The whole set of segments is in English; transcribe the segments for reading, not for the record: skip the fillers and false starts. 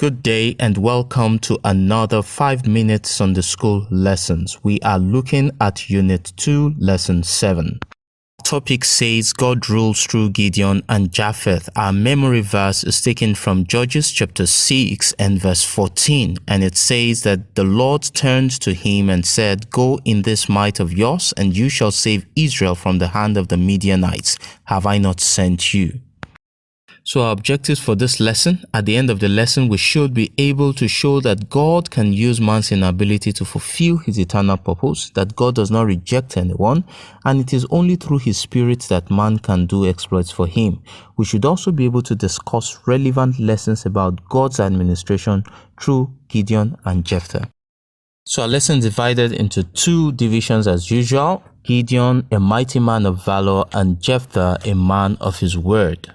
Good day and welcome to another 5-minute Sunday School lessons. We are looking at Unit 2, Lesson 7. Topic says God rules through Gideon and Jephthah. Our memory verse is taken from Judges chapter 6 and verse 14, and it says that the Lord turned to him and said, "Go in this might of yours, and you shall save Israel from the hand of the Midianites. Have I not sent you?" So our objectives for this lesson: at the end of the lesson, we should be able to show that God can use man's inability to fulfill his eternal purpose, that God does not reject anyone, and it is only through his spirit that man can do exploits for him. We should also be able to discuss relevant lessons about God's administration through Gideon and Jephthah. So our lesson is divided into two divisions as usual: Gideon, a mighty man of valor, and Jephthah, a man of his word.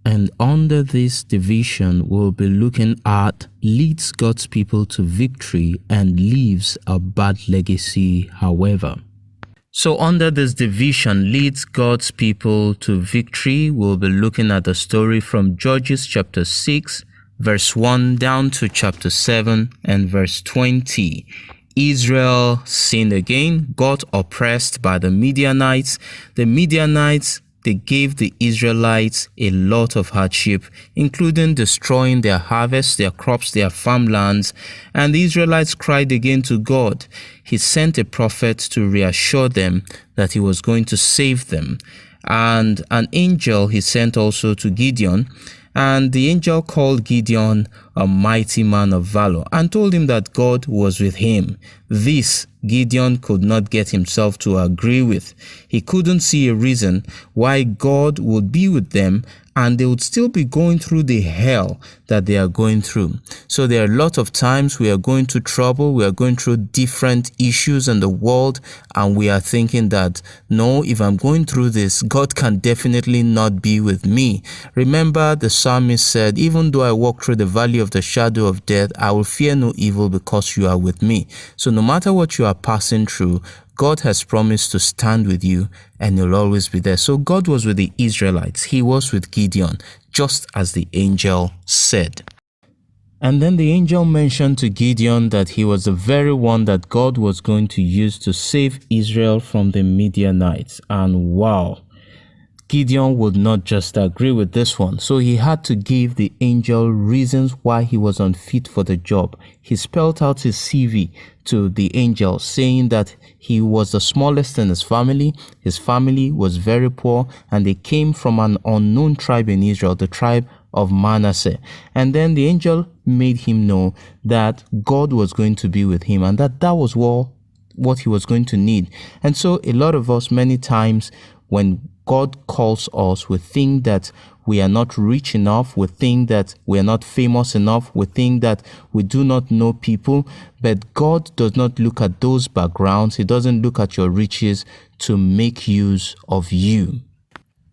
And under this division, we'll be looking at leads God's people to victory and leaves a bad legacy, however. So under this division, leads God's people to victory, we'll be looking at the story from Judges chapter 6, verse 1 down to chapter 7 and verse 20. Israel sinned again, got oppressed by the Midianites. The Midianites, they gave the Israelites a lot of hardship, including destroying their harvests, their crops, their farmlands, and the Israelites cried again to God. He sent a prophet to reassure them that he was going to save them. And an angel he sent also to Gideon, and the angel called Gideon a mighty man of valor and told him that God was with him. This Gideon could not get himself to agree with. He couldn't see a reason why God would be with them and they would still be going through the hell that they are going through. So there are a lot of times we are going through trouble, we are going through different issues in the world, and we are thinking that, no, if I'm going through this, God can definitely not be with me. Remember, the psalmist said, "Even though I walk through the valley of the shadow of death, I will fear no evil because you are with me." So no matter what you are passing through, God has promised to stand with you and he'll always be there. So God was with the Israelites. He was with Gideon, just as the angel said. And then the angel mentioned to Gideon that he was the very one that God was going to use to save Israel from the Midianites. And wow, Gideon would not just agree with this one, so he had to give the angel reasons why he was unfit for the job. He spelled out his CV to the angel, saying that he was the smallest in his family was very poor, and they came from an unknown tribe in Israel, the tribe of Manasseh. And then the angel made him know that God was going to be with him and that was what he was going to need. And so a lot of us, many times, when God calls us, we think that we are not rich enough, we think that we are not famous enough, we think that we do not know people, but God does not look at those backgrounds. He doesn't look at your riches to make use of you.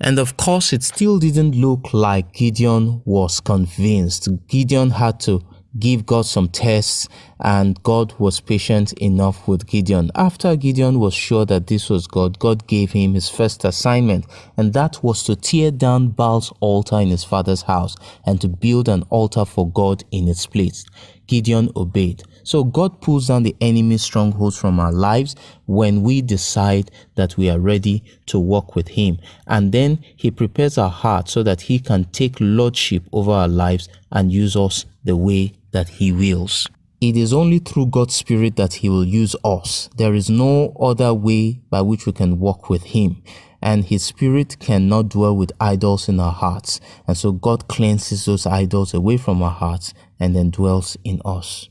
And of course, it still didn't look like Gideon was convinced. Gideon had to give God some tests, and God was patient enough with Gideon. After Gideon was sure that this was God, God gave him his first assignment, and that was to tear down Baal's altar in his father's house and to build an altar for God in its place. Gideon obeyed. So God pulls down the enemy's strongholds from our lives when we decide that we are ready to walk with him. And then he prepares our heart so that he can take lordship over our lives and use us the way that he wills. It is only through God's Spirit that he will use us. There is no other way by which we can walk with him. And his Spirit cannot dwell with idols in our hearts. And so God cleanses those idols away from our hearts and then dwells in us.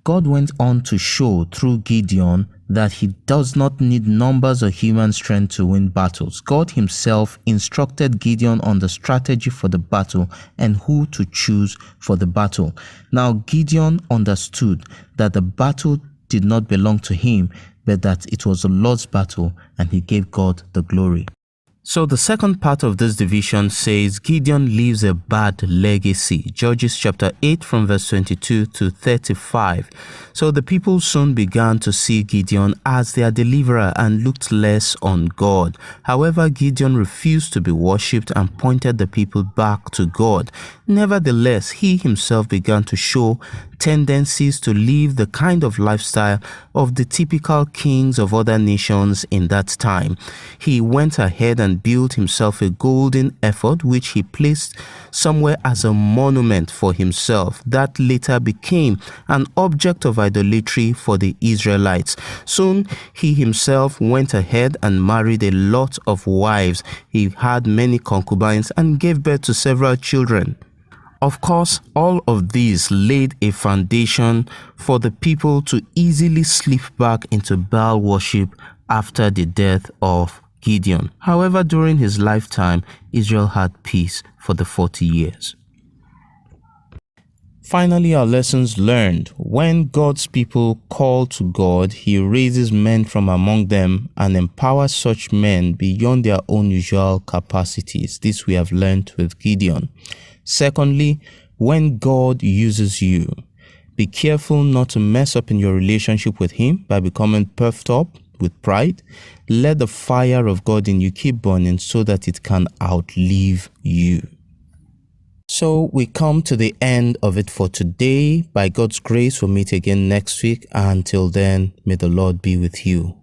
God went on to show through Gideon that he does not need numbers or human strength to win battles. God himself instructed Gideon on the strategy for the battle and who to choose for the battle. Now Gideon understood that the battle did not belong to him, but that it was the Lord's battle, and he gave God the glory. So the second part of this division says Gideon leaves a bad legacy. Judges chapter 8 from verse 22 to 35. So the people soon began to see Gideon as their deliverer and looked less on God. However, Gideon refused to be worshipped and pointed the people back to God. Nevertheless, he himself began to show tendencies to live the kind of lifestyle of the typical kings of other nations in that time. He went ahead and built himself a golden ephod which he placed somewhere as a monument for himself that later became an object of idolatry for the Israelites. Soon he himself went ahead and married a lot of wives. He had many concubines and gave birth to several children. Of course, all of these laid a foundation for the people to easily slip back into Baal worship after the death of Gideon. However, during his lifetime, Israel had peace for the 40 years. Finally, our lessons learned. When God's people call to God, He raises men from among them and empowers such men beyond their own usual capacities. This we have learned with Gideon. Secondly, when God uses you, be careful not to mess up in your relationship with Him by becoming puffed up with pride. Let the fire of God in you keep burning so that it can outlive you. So we come to the end of it for today. By God's grace, we'll meet again next week. Until then, may the Lord be with you.